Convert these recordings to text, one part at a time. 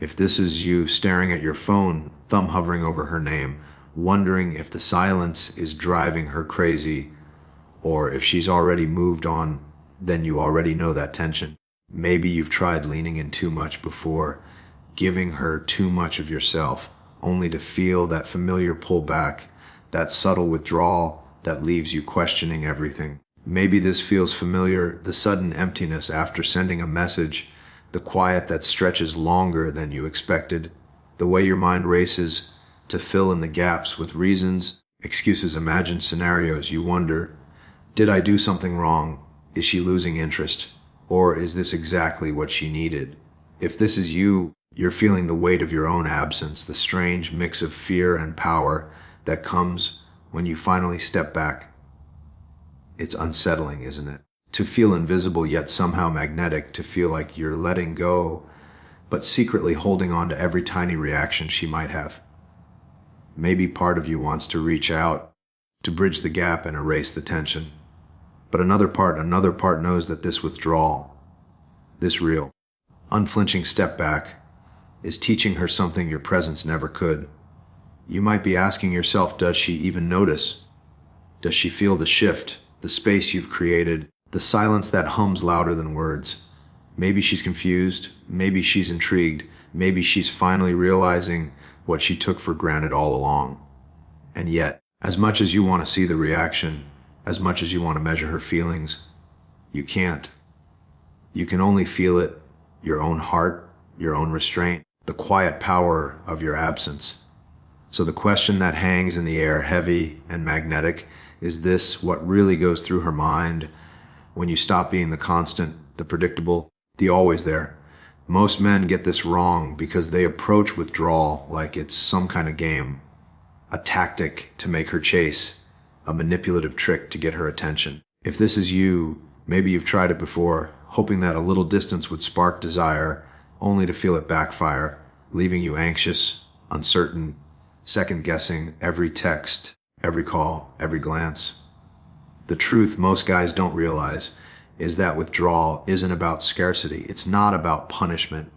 If this is you staring at your phone, thumb hovering over her name, wondering if the silence is driving her crazy, or if she's already moved on, then you already know that tension. Maybe you've tried leaning in too much before, giving her too much of yourself, only to feel that familiar pullback, that subtle withdrawal that leaves you questioning everything. Maybe this feels familiar, the sudden emptiness after sending a message, the quiet that stretches longer than you expected, the way your mind races to fill in the gaps with reasons, excuses, imagined scenarios. You wonder, did I do something wrong? Is she losing interest? Or is this exactly what she needed? If this is you, you're feeling the weight of your own absence, the strange mix of fear and power that comes when you finally step back. It's unsettling, isn't it? To feel invisible yet somehow magnetic, to feel like you're letting go, but secretly holding on to every tiny reaction she might have. Maybe part of you wants to reach out, to bridge the gap and erase the tension. But another part knows that this withdrawal, this real, unflinching step back, is teaching her something your presence never could. You might be asking yourself, does she even notice? Does she feel the shift, the space you've created, the silence that hums louder than words? Maybe she's confused, maybe she's intrigued, maybe she's finally realizing what she took for granted all along. And yet, as much as you want to see the reaction, as much as you want to measure her feelings, you can't. You can only feel it, your own heart, your own restraint, the quiet power of your absence. So the question that hangs in the air, heavy and magnetic, is this what really goes through her mind when you stop being the constant, the predictable, the always there? Most men get this wrong because they approach withdrawal like it's some kind of game, a tactic to make her chase, a manipulative trick to get her attention. If this is you, maybe you've tried it before, hoping that a little distance would spark desire, only to feel it backfire, leaving you anxious, uncertain, second-guessing every text, every call, every glance. The truth most guys don't realize is that withdrawal isn't about scarcity. It's not about punishment.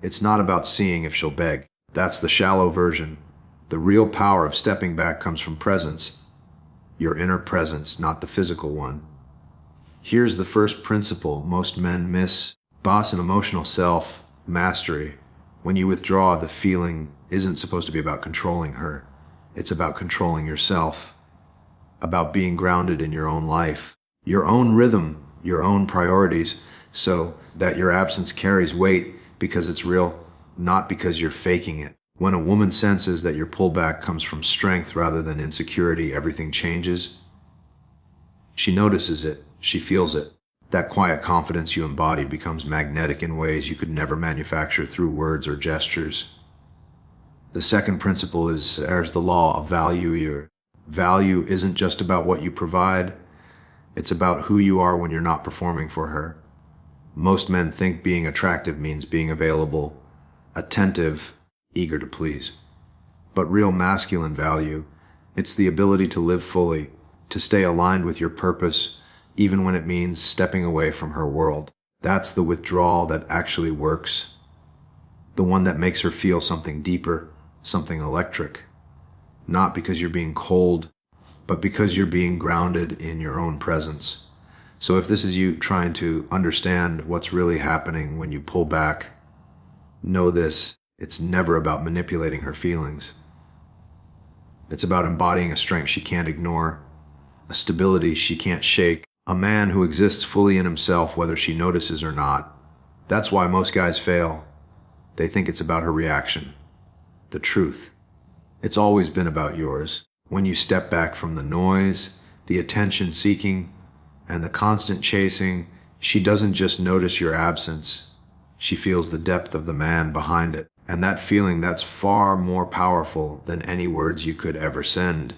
It's not about seeing if she'll beg. That's the shallow version. The real power of stepping back comes from presence. Your inner presence, not the physical one. Here's the first principle most men miss. Boss and emotional self, mastery. When you withdraw, the feeling isn't supposed to be about controlling her. It's about controlling yourself. About being grounded in your own life, your own rhythm, your own priorities, so that your absence carries weight because it's real, not because you're faking it. When a woman senses that your pullback comes from strength rather than insecurity, everything changes. She notices it, she feels it. That quiet confidence you embody becomes magnetic in ways you could never manufacture through words or gestures. The second principle is there's the law of value. Your value isn't just about what you provide, it's about who you are when you're not performing for her. Most men think being attractive means being available, attentive, eager to please. But real masculine value, it's the ability to live fully, to stay aligned with your purpose, even when it means stepping away from her world. That's the withdrawal that actually works. The one that makes her feel something deeper, something electric. Not because you're being cold, but because you're being grounded in your own presence. So if this is you trying to understand what's really happening when you pull back, know this. It's never about manipulating her feelings. It's about embodying a strength she can't ignore, a stability she can't shake, a man who exists fully in himself whether she notices or not. That's why most guys fail. They think it's about her reaction. The truth. It's always been about yours. When you step back from the noise, the attention seeking, and the constant chasing, she doesn't just notice your absence. She feels the depth of the man behind it. And that feeling, that's far more powerful than any words you could ever send.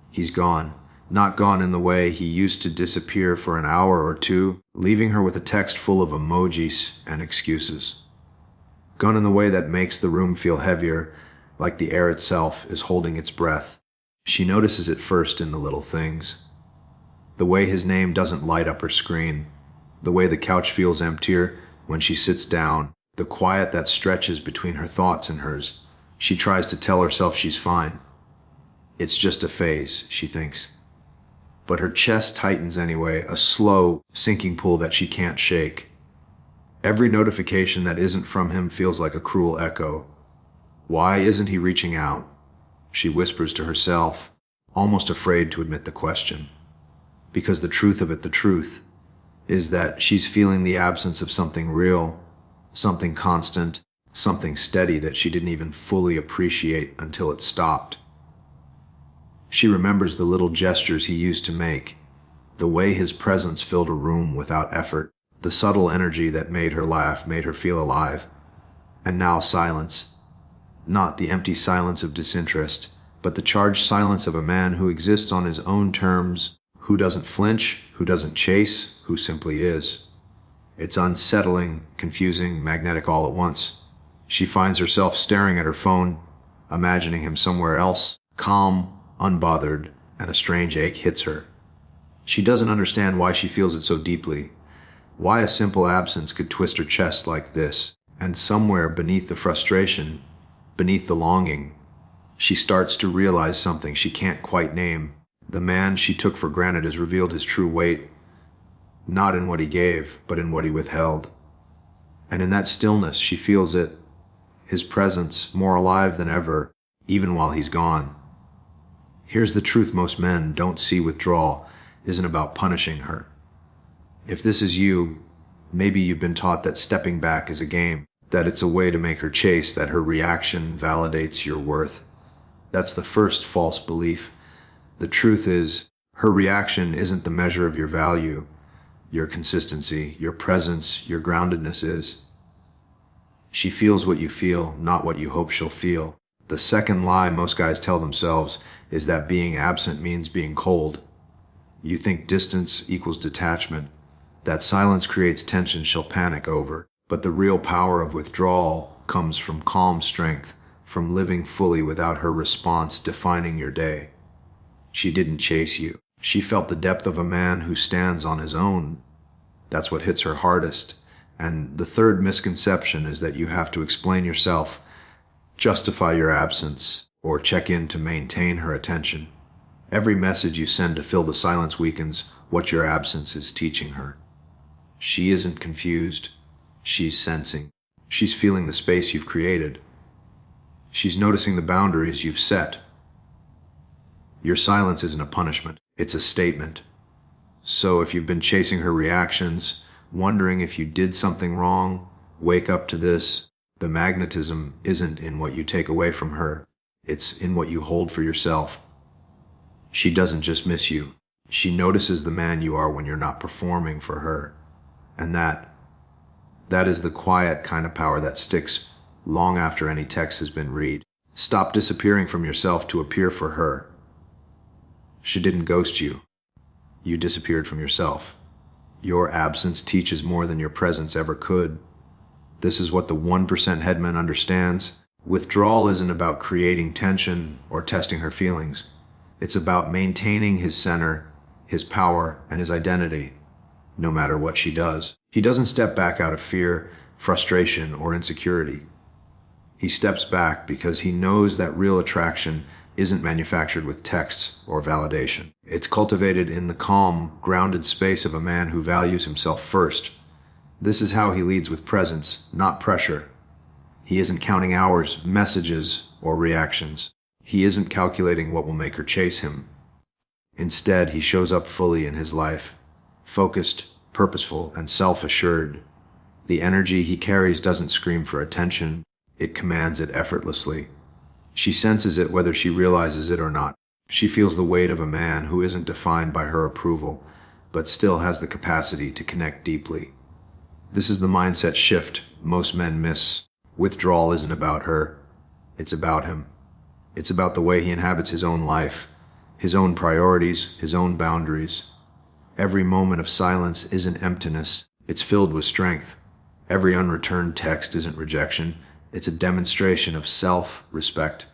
He's gone. Not gone in the way he used to disappear for an hour or two, leaving her with a text full of emojis and excuses. Gone in the way that makes the room feel heavier, like the air itself is holding its breath. She notices it first in the little things. The way his name doesn't light up her screen. The way the couch feels emptier when she sits down. the quiet that stretches between her thoughts and hers. She tries to tell herself she's fine. It's just a phase, she thinks. But her chest tightens anyway, a slow, sinking pull that she can't shake. Every notification that isn't from him feels like a cruel echo. Why isn't he reaching out? She whispers to herself, almost afraid to admit the question. Because the truth of it, the truth, is that she's feeling the absence of something real, something constant, something steady that she didn't even fully appreciate until it stopped. She remembers the little gestures he used to make, the way his presence filled a room without effort, the subtle energy that made her laugh, made her feel alive. And now silence. Not the empty silence of disinterest, but the charged silence of a man who exists on his own terms, who doesn't flinch, who doesn't chase, who simply is. It's unsettling, confusing, magnetic all at once. She finds herself staring at her phone, imagining him somewhere else, calm, unbothered, and a strange ache hits her. She doesn't understand why she feels it so deeply, why a simple absence could twist her chest like this, and somewhere beneath the frustration, beneath the longing, she starts to realize something she can't quite name. The man she took for granted has revealed his true weight, not in what he gave, but in what he withheld. And in that stillness, she feels it, his presence, more alive than ever, even while he's gone. Here's the truth most men don't see: withdrawal isn't about punishing her. If this is you, maybe you've been taught that stepping back is a game, that it's a way to make her chase, that her reaction validates your worth. That's the first false belief. The truth is, her reaction isn't the measure of your value, your consistency, your presence, your groundedness is. She feels what you feel, not what you hope she'll feel. The second lie most guys tell themselves is that being absent means being cold. You think distance equals detachment, that silence creates tension she'll panic over. But the real power of withdrawal comes from calm strength, from living fully without her response defining your day. She didn't chase you. She felt the depth of a man who stands on his own. That's what hits her hardest. And the third misconception is that you have to explain yourself, justify your absence, or check in to maintain her attention. Every message you send to fill the silence weakens what your absence is teaching her. She isn't confused. She's sensing. She's feeling the space you've created. She's noticing the boundaries you've set. Your silence isn't a punishment. It's a statement. So if you've been chasing her reactions, wondering if you did something wrong, wake up to this. The magnetism isn't in what you take away from her. It's in what you hold for yourself. She doesn't just miss you. She notices the man you are when you're not performing for her. And that is the quiet kind of power that sticks long after any text has been read. Stop disappearing from yourself to appear for her. She didn't ghost you. You disappeared from yourself. Your absence teaches more than your presence ever could. This is what the 1% Headman understands. Withdrawal isn't about creating tension or testing her feelings. It's about maintaining his center, his power, and his identity, no matter what she does. He doesn't step back out of fear, frustration, or insecurity. He steps back because he knows that real attraction isn't manufactured with texts or validation. It's cultivated in the calm, grounded space of a man who values himself first. This is how he leads, with presence, not pressure. He isn't counting hours, messages, or reactions. He isn't calculating what will make her chase him. Instead, he shows up fully in his life, focused, purposeful, and self-assured. The energy he carries doesn't scream for attention. It commands it effortlessly. She senses it whether she realizes it or not. She feels the weight of a man who isn't defined by her approval, but still has the capacity to connect deeply. This is the mindset shift most men miss. Withdrawal isn't about her. It's about him. It's about the way he inhabits his own life, his own priorities, his own boundaries. Every moment of silence isn't emptiness. It's filled with strength. Every unreturned text isn't rejection. It's a demonstration of self-respect.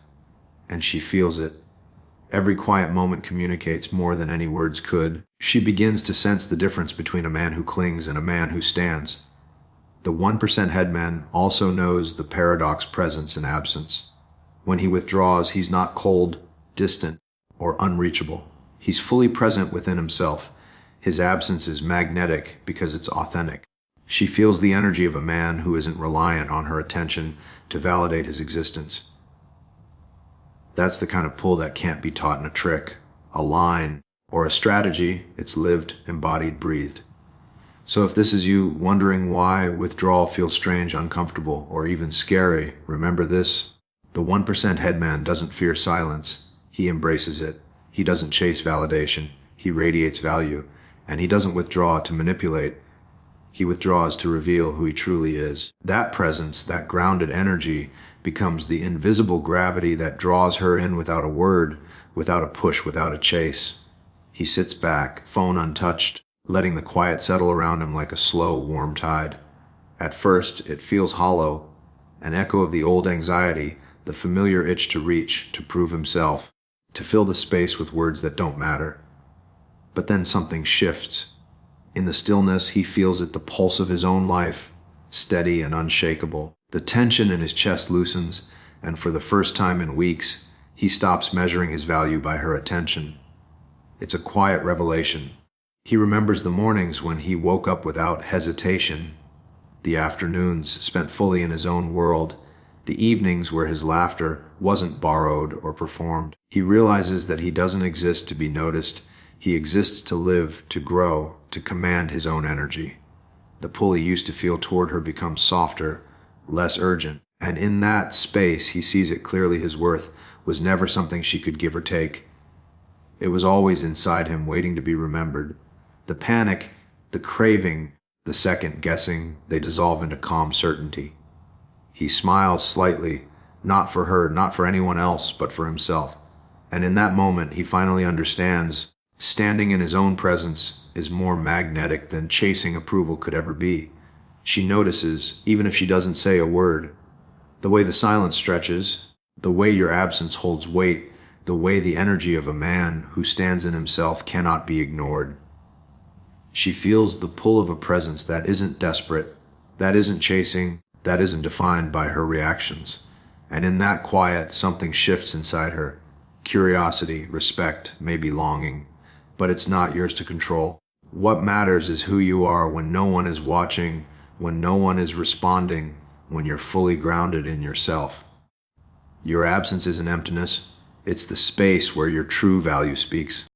And she feels it. Every quiet moment communicates more than any words could. She begins to sense the difference between a man who clings and a man who stands. The 1% headman also knows the paradox presence and absence. When he withdraws, he's not cold, distant, or unreachable. He's fully present within himself. His absence is magnetic because it's authentic. She feels the energy of a man who isn't reliant on her attention to validate his existence. That's the kind of pull that can't be taught in a trick, a line, or a strategy. It's lived, embodied, breathed. So if this is you wondering why withdrawal feels strange, uncomfortable, or even scary, remember this. The 1% headman doesn't fear silence. He embraces it. He doesn't chase validation. He radiates value. And he doesn't withdraw to manipulate. He withdraws to reveal who he truly is. That presence, that grounded energy, becomes the invisible gravity that draws her in without a word, without a push, without a chase. He sits back, phone untouched, letting the quiet settle around him like a slow, warm tide. At first, it feels hollow, an echo of the old anxiety, the familiar itch to reach, to prove himself, to fill the space with words that don't matter. But then something shifts. In the stillness, he feels it, the pulse of his own life, steady and unshakable. The tension in his chest loosens, and for the first time in weeks, he stops measuring his value by her attention. It's a quiet revelation. He remembers the mornings when he woke up without hesitation, the afternoons spent fully in his own world, the evenings where his laughter wasn't borrowed or performed. He realizes that he doesn't exist to be noticed. He exists to live, to grow, to command his own energy. The pull he used to feel toward her becomes softer, less urgent, and in that space he sees it clearly. His worth was never something she could give or take. It was always inside him, waiting to be remembered. The panic, the craving, the second guessing, they dissolve into calm certainty. He smiles slightly, not for her, not for anyone else, but for himself. And in that moment, he finally understands, standing in his own presence is more magnetic than chasing approval could ever be. She notices, even if she doesn't say a word, the way the silence stretches, the way your absence holds weight, the way the energy of a man who stands in himself cannot be ignored. She feels the pull of a presence that isn't desperate, that isn't chasing, that isn't defined by her reactions. And in that quiet, something shifts inside her. Curiosity, respect, maybe longing, but it's not yours to control. What matters is who you are when no one is watching, when no one is responding, when you're fully grounded in yourself. Your absence isn't emptiness, it's the space where your true value speaks.